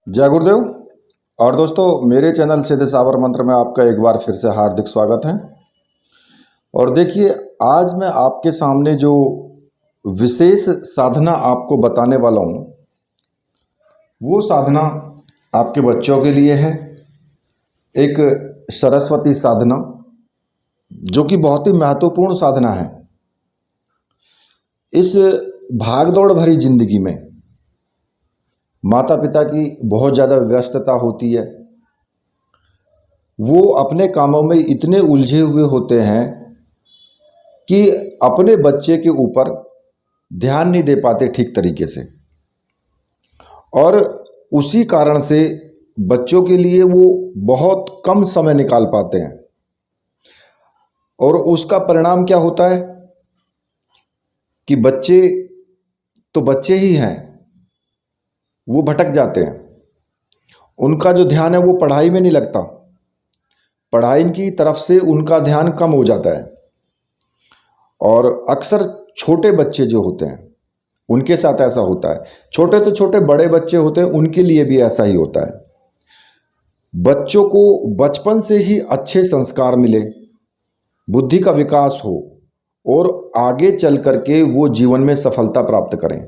जय गुरुदेव। और दोस्तों, मेरे चैनल सीधे साबर मंत्र में आपका एक बार फिर से हार्दिक स्वागत है। और देखिए, आज मैं आपके सामने जो विशेष साधना आपको बताने वाला हूँ, वो साधना आपके बच्चों के लिए है। एक सरस्वती साधना, जो कि बहुत ही महत्वपूर्ण साधना है। इस भागदौड़ भरी जिंदगी में माता पिता की बहुत ज़्यादा व्यस्तता होती है। वो अपने कामों में इतने उलझे हुए होते हैं कि अपने बच्चे के ऊपर ध्यान नहीं दे पाते ठीक तरीके से, और उसी कारण से बच्चों के लिए वो बहुत कम समय निकाल पाते हैं। और उसका परिणाम क्या होता है कि बच्चे तो बच्चे ही हैं, वो भटक जाते हैं। उनका जो ध्यान है वो पढ़ाई में नहीं लगता, पढ़ाई की तरफ से उनका ध्यान कम हो जाता है। और अक्सर छोटे बच्चे जो होते हैं उनके साथ ऐसा होता है। छोटे तो छोटे, बड़े बच्चे होते हैं, उनके लिए भी ऐसा ही होता है। बच्चों को बचपन से ही अच्छे संस्कार मिले, बुद्धि का विकास हो, और आगे चल करके वो जीवन में सफलता प्राप्त करें।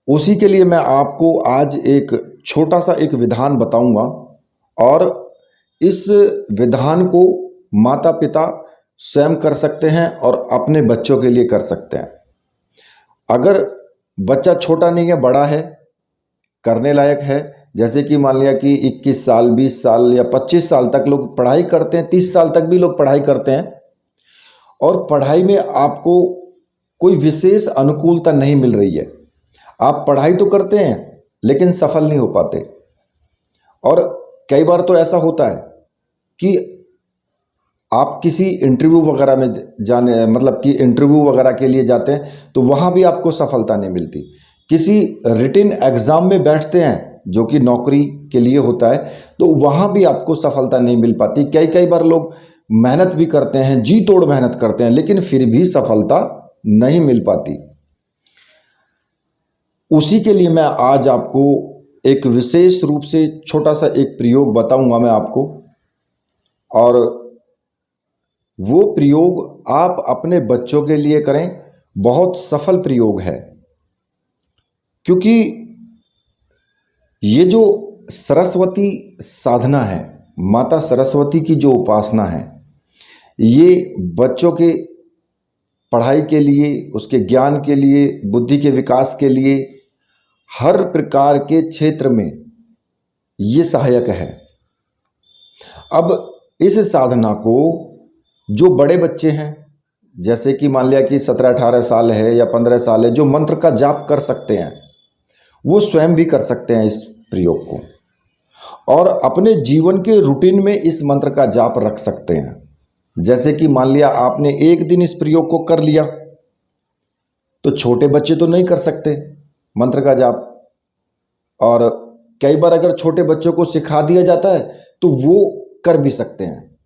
उसी के लिए मैं आपको आज एक छोटा सा एक विधान बताऊंगा, और इस विधान को माता पिता स्वयं कर सकते हैं और अपने बच्चों के लिए कर सकते हैं। अगर बच्चा छोटा नहीं है, बड़ा है, करने लायक है, जैसे कि मान लिया कि 21 साल, 20 साल या 25 साल तक लोग पढ़ाई करते हैं, 30 साल तक भी लोग पढ़ाई करते हैं, और पढ़ाई में आपको कोई विशेष अनुकूलता नहीं मिल रही है। आप पढ़ाई तो करते हैं लेकिन सफल नहीं हो पाते। और कई बार तो ऐसा होता है कि आप किसी इंटरव्यू वगैरह में जाने, मतलब कि इंटरव्यू वगैरह के लिए जाते हैं तो वहाँ भी आपको सफलता नहीं मिलती। किसी रिटन एग्ज़ाम में बैठते हैं जो कि नौकरी के लिए होता है, तो वहाँ भी आपको सफलता नहीं मिल पाती। कई कई बार लोग मेहनत भी करते हैं, जी तोड़ मेहनत करते हैं, लेकिन फिर भी सफलता नहीं मिल पाती। उसी के लिए मैं आज आपको एक विशेष रूप से छोटा सा एक प्रयोग बताऊंगा मैं आपको, और वो प्रयोग आप अपने बच्चों के लिए करें। बहुत सफल प्रयोग है, क्योंकि ये जो सरस्वती साधना है, माता सरस्वती की जो उपासना है, ये बच्चों के पढ़ाई के लिए, उसके ज्ञान के लिए, बुद्धि के विकास के लिए, हर प्रकार के क्षेत्र में ये सहायक है। अब इस साधना को जो बड़े बच्चे हैं, जैसे कि मान लिया कि 17-18 साल है या 15 साल है, जो मंत्र का जाप कर सकते हैं, वो स्वयं भी कर सकते हैं इस प्रयोग को, और अपने जीवन के रूटीन में इस मंत्र का जाप रख सकते हैं। जैसे कि मान लिया आपने एक दिन इस प्रयोग को कर लिया, तो छोटे बच्चे तो नहीं कर सकते मंत्र का जाप, और कई बार अगर छोटे बच्चों को सिखा दिया जाता है तो वो कर भी सकते हैं।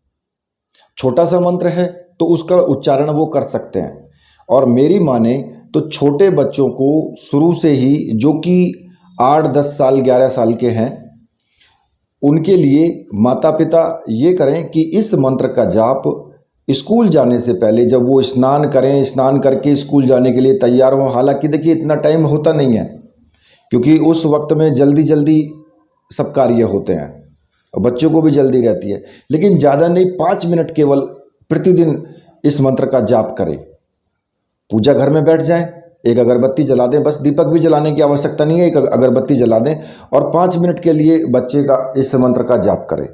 छोटा सा मंत्र है तो उसका उच्चारण वो कर सकते हैं। और मेरी माने तो छोटे बच्चों को शुरू से ही, जो कि 8-10 साल 11 साल के हैं, उनके लिए माता पिता ये करें कि इस मंत्र का जाप स्कूल जाने से पहले, जब वो स्नान करें, स्नान करके स्कूल जाने के लिए तैयार हों। हालांकि देखिए, इतना टाइम होता नहीं है, क्योंकि उस वक्त में जल्दी जल्दी सब कार्य होते हैं और बच्चों को भी जल्दी रहती है। लेकिन ज़्यादा नहीं, 5 मिनट केवल प्रतिदिन इस मंत्र का जाप करें। पूजा घर में बैठ जाएं, एक अगरबत्ती जला दें, बस दीपक भी जलाने की आवश्यकता नहीं है, एक अगरबत्ती जला दें और 5 मिनट के लिए बच्चे का इस मंत्र का जाप करें,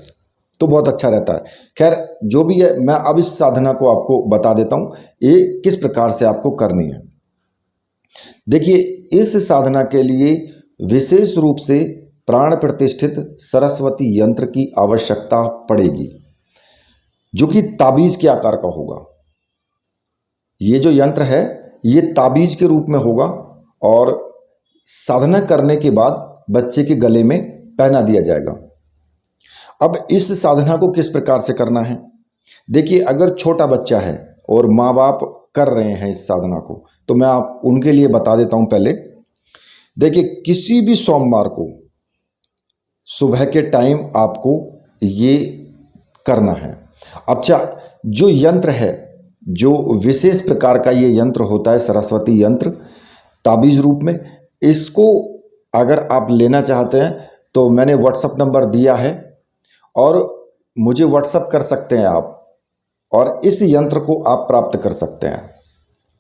तो बहुत अच्छा रहता है। खैर, जो भी है, मैं अब इस साधना को आपको बता देता हूँ, ये किस प्रकार से आपको करनी है। देखिए, इस साधना के लिए विशेष रूप से प्राण प्रतिष्ठित सरस्वती यंत्र की आवश्यकता पड़ेगी, जो कि ताबीज के आकार का होगा। ये जो यंत्र है ये ताबीज के रूप में होगा, और साधना करने के बाद बच्चे के गले में पहना दिया जाएगा। अब इस साधना को किस प्रकार से करना है, देखिए, अगर छोटा बच्चा है और माँ बाप कर रहे हैं इस साधना को, तो मैं आप उनके लिए बता देता हूँ। पहले देखिए, किसी भी सोमवार को सुबह के टाइम आपको ये करना है। अच्छा, जो यंत्र है, जो विशेष प्रकार का ये यंत्र होता है सरस्वती यंत्र ताबीज़ रूप में, इसको अगर आप लेना चाहते हैं तो मैंने व्हाट्सअप नंबर दिया है और मुझे व्हाट्सअप कर सकते हैं आप, और इस यंत्र को आप प्राप्त कर सकते हैं।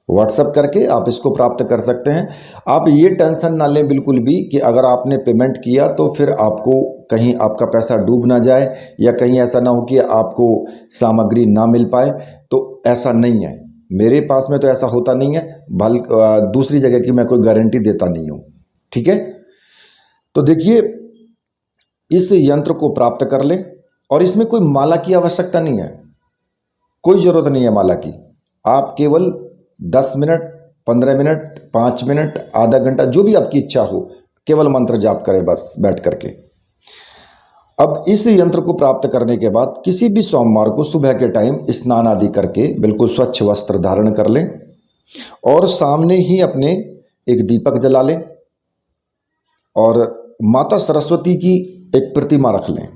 व्हाट्सअप करके आप इसको प्राप्त कर सकते हैं। आप ये टेंशन ना लें बिल्कुल भी कि अगर आपने पेमेंट किया तो फिर आपको कहीं आपका पैसा डूब ना जाए या कहीं ऐसा ना हो कि आपको सामग्री ना मिल पाए, तो ऐसा नहीं है। मेरे पास में तो ऐसा होता नहीं है, बल्कि दूसरी जगह की मैं कोई गारंटी देता नहीं हूँ। ठीक है, तो देखिए, इस यंत्र को प्राप्त कर लें और इसमें कोई माला की आवश्यकता नहीं है, कोई ज़रूरत नहीं है माला की। आप केवल 10 मिनट, 15 मिनट, 5 मिनट, आधा घंटा, जो भी आपकी इच्छा हो, केवल मंत्र जाप करें बस बैठ करके। अब इस यंत्र को प्राप्त करने के बाद किसी भी सोमवार को सुबह के टाइम स्नान आदि करके बिल्कुल स्वच्छ वस्त्र धारण कर लें और सामने ही अपने एक दीपक जला लें और माता सरस्वती की एक प्रतिमा रख लें।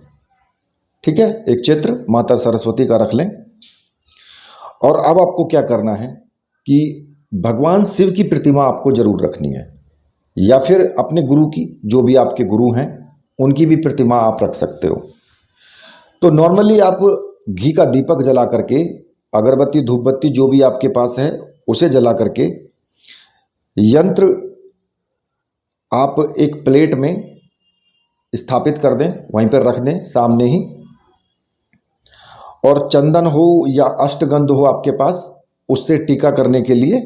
ठीक है, एक चित्र माता सरस्वती का रख लें। और अब आपको क्या करना है कि भगवान शिव की प्रतिमा आपको जरूर रखनी है, या फिर अपने गुरु की, जो भी आपके गुरु हैं उनकी भी प्रतिमा आप रख सकते हो। तो नॉर्मली आप घी का दीपक जला करके, अगरबत्ती धूपबत्ती जो भी आपके पास है उसे जला करके यंत्र आप एक प्लेट में स्थापित कर दें, वहीं पर रख दें सामने ही। और चंदन हो या अष्टगंध हो आपके पास, उससे टीका करने के लिए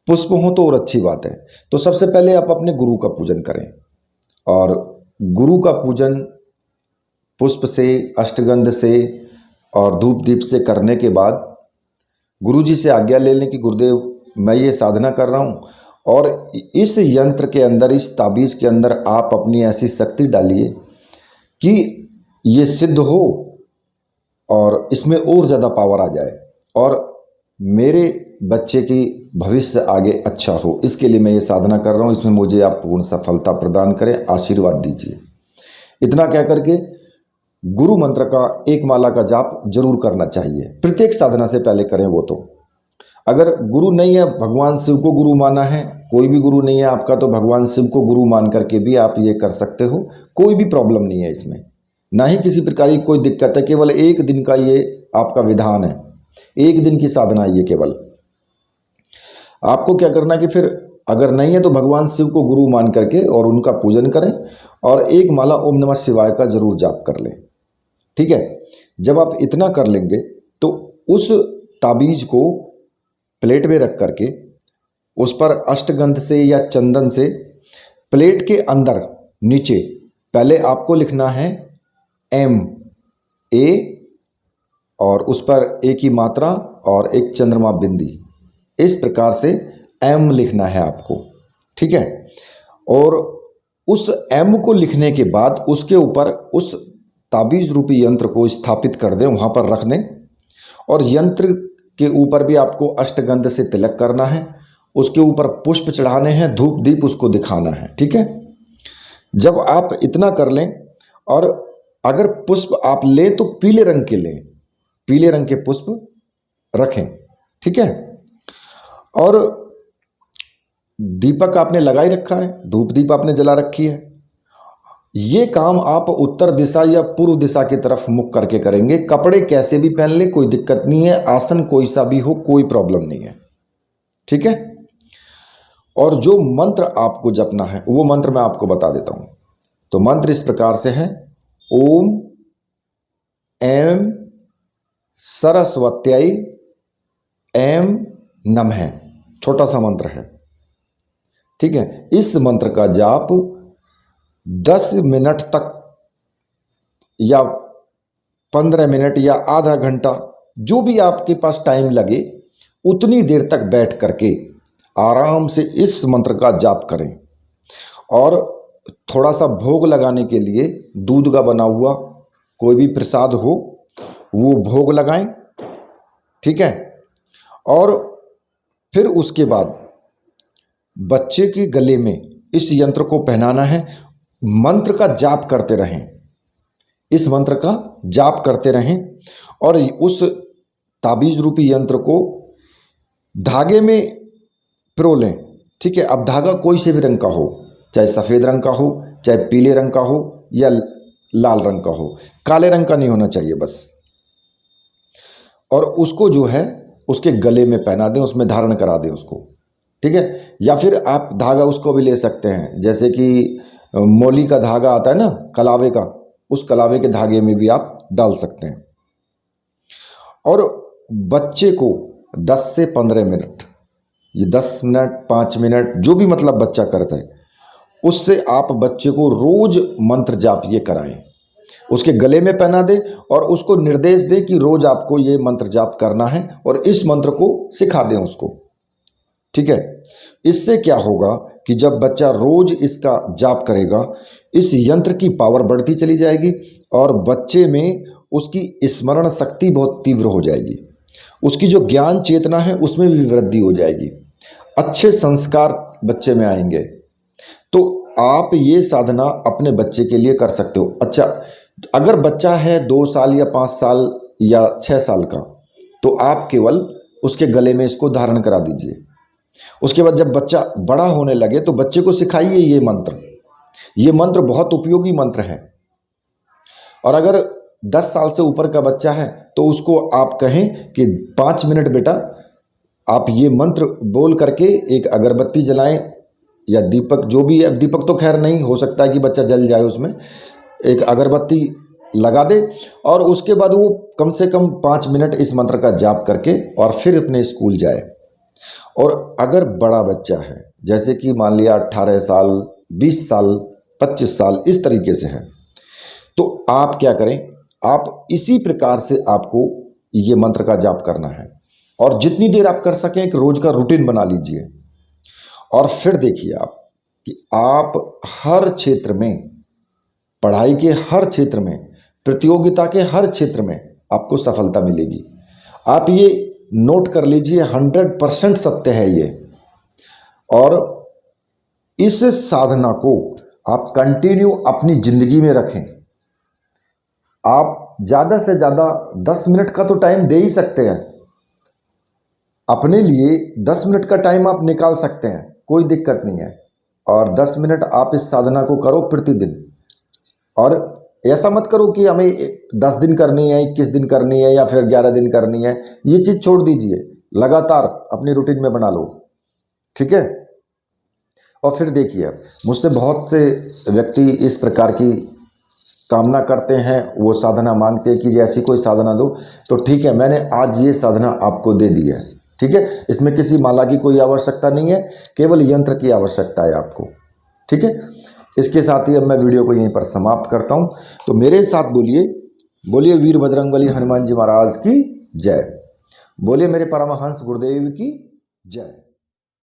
पुष्प हो तो और अच्छी बात है। तो सबसे पहले आप अपने गुरु का पूजन करें और गुरु का पूजन पुष्प से, अष्टगंध से और धूप दीप से करने के बाद गुरु जी से आज्ञा ले लें कि गुरुदेव मैं ये साधना कर रहा हूँ और इस यंत्र के अंदर, इस ताबीज़ के अंदर आप अपनी ऐसी शक्ति डालिए कि ये सिद्ध हो और इसमें और ज़्यादा पावर आ जाए और मेरे बच्चे की भविष्य आगे अच्छा हो। इसके लिए मैं ये साधना कर रहा हूँ, इसमें मुझे आप पूर्ण सफलता प्रदान करें, आशीर्वाद दीजिए। इतना कह करके गुरु मंत्र का एक माला का जाप जरूर करना चाहिए, प्रत्येक साधना से पहले करें। वो तो अगर गुरु नहीं है, भगवान शिव को गुरु माना है, कोई भी गुरु नहीं है आपका, तो भगवान शिव को गुरु मान करके भी आप ये कर सकते हो, कोई भी प्रॉब्लम नहीं है इसमें, ना ही किसी प्रकार की कोई दिक्कत है। केवल एक दिन का ये आपका विधान है, एक दिन की साधना है ये केवल। आपको क्या करना है कि फिर अगर नहीं है तो भगवान शिव को गुरु मान करके और उनका पूजन करें और एक माला ओम नमः शिवाय का जरूर जाप कर लें। ठीक है, जब आप इतना कर लेंगे तो उस ताबीज को प्लेट में रख करके उस पर अष्टगंध से या चंदन से प्लेट के अंदर नीचे पहले आपको लिखना है एम ए और उस पर एक ही मात्रा और एक चंद्रमा बिंदी, इस प्रकार से एम लिखना है आपको। ठीक है, और उस एम को लिखने के बाद उसके ऊपर उस ताबीज रूपी यंत्र को स्थापित कर दें, वहाँ पर रख दें और यंत्र के ऊपर भी आपको अष्टगंध से तिलक करना है, उसके ऊपर पुष्प चढ़ाने हैं, धूप दीप उसको दिखाना है। ठीक है, जब आप इतना कर लें और अगर पुष्प आप लें तो पीले रंग के लें, पीले रंग के पुष्प रखें। ठीक है, और दीपक आपने लगा ही रखा है, धूप दीप आपने जला रखी है। ये काम आप उत्तर दिशा या पूर्व दिशा की तरफ मुख करके करेंगे। कपड़े कैसे भी पहन ले, कोई दिक्कत नहीं है, आसन कोई सा भी हो, कोई प्रॉब्लम नहीं है। ठीक है, और जो मंत्र आपको जपना है वो मंत्र मैं आपको बता देता हूं। तो मंत्र इस प्रकार से है, ओम ऐं सरस्वत्यै ऐं नमः, छोटा सा मंत्र है। ठीक है, इस मंत्र का जाप 10 मिनट तक या 15 मिनट या आधा घंटा, जो भी आपके पास टाइम लगे उतनी देर तक बैठ करके आराम से इस मंत्र का जाप करें। और थोड़ा सा भोग लगाने के लिए दूध का बना हुआ कोई भी प्रसाद हो वो भोग लगाएं। ठीक है, और फिर उसके बाद बच्चे के गले में इस यंत्र को पहनाना है मंत्र का जाप करते रहें, इस मंत्र का जाप करते रहें और उस ताबीज रूपी यंत्र को धागे में पिरो लें। ठीक है, अब धागा कोई से भी रंग का हो, चाहे सफ़ेद रंग का हो, चाहे पीले रंग का हो या लाल रंग का हो, काले रंग का नहीं होना चाहिए बस। और उसको जो है उसके गले में पहना दें, उसमें धारण करा दें उसको। ठीक है, या फिर आप धागा उसको भी ले सकते हैं, जैसे कि मौली का धागा आता है ना, कलावे का, उस कलावे के धागे में भी आप डाल सकते हैं। और बच्चे को 10 से 15 मिनट, ये 10 मिनट 5 मिनट जो भी मतलब बच्चा करता है, उससे आप बच्चे को रोज मंत्र जाप ये कराएं, उसके गले में पहना दें और उसको निर्देश दें कि रोज आपको ये मंत्र जाप करना है और इस मंत्र को सिखा दें उसको। ठीक है, इससे क्या होगा कि जब बच्चा रोज इसका जाप करेगा, इस यंत्र की पावर बढ़ती चली जाएगी और बच्चे में उसकी स्मरण शक्ति बहुत तीव्र हो जाएगी, उसकी जो ज्ञान चेतना है उसमें भी वृद्धि हो जाएगी, अच्छे संस्कार बच्चे में आएंगे। तो आप ये साधना अपने बच्चे के लिए कर सकते हो। अच्छा, अगर बच्चा है 2 साल या 5 साल या 6 साल का, तो आप केवल उसके गले में इसको धारण करा दीजिए। उसके बाद जब बच्चा बड़ा होने लगे तो बच्चे को सिखाइए ये मंत्र। ये मंत्र बहुत उपयोगी मंत्र है। और अगर 10 साल से ऊपर का बच्चा है तो उसको आप कहें कि 5 मिनट बेटा आप ये मंत्र बोल करके एक अगरबत्ती जलाएं या दीपक, जो भी है, दीपक तो खैर नहीं हो सकता है कि बच्चा जल जाए, उसमें एक अगरबत्ती लगा दे और उसके बाद वो कम से कम 5 मिनट इस मंत्र का जाप करके और फिर अपने स्कूल जाए। और अगर बड़ा बच्चा है, जैसे कि मान लिया 18 साल 20 साल 25 साल इस तरीके से है, तो आप क्या करें, आप इसी प्रकार से आपको ये मंत्र का जाप करना है और जितनी देर आप कर सकें एक रोज का रूटीन बना लीजिए। और फिर देखिए आप कि आप हर क्षेत्र में, पढ़ाई के हर क्षेत्र में, प्रतियोगिता के हर क्षेत्र में आपको सफलता मिलेगी। आप ये नोट कर लीजिए, 100% सत्य है ये। और इस साधना को आप कंटिन्यू अपनी जिंदगी में रखें। आप ज़्यादा से ज़्यादा 10 मिनट का तो टाइम दे ही सकते हैं अपने लिए, 10 मिनट का टाइम आप निकाल सकते हैं, कोई दिक्कत नहीं है। और 10 मिनट आप इस साधना को करो प्रतिदिन। और ऐसा मत करो कि हमें 10 दिन करनी है, 21 दिन करनी है या फिर 11 दिन करनी है, ये चीज़ छोड़ दीजिए, लगातार अपनी रूटीन में बना लो। ठीक है, और फिर देखिए मुझसे बहुत से व्यक्ति इस प्रकार की कामना करते हैं, वो साधना मांगते हैं कि जैसी कोई साधना दो, तो ठीक है, मैंने आज ये साधना आपको दे दी है। ठीक है, इसमें किसी माला की कोई आवश्यकता नहीं है, केवल यंत्र की आवश्यकता है आपको। ठीक है, इसके साथ ही अब मैं वीडियो को यहीं पर समाप्त करता हूं। तो मेरे साथ बोलिए, बोलिए वीर बजरंगबली हनुमान जी महाराज की जय, बोलिए मेरे परमहंस गुरुदेव की जय।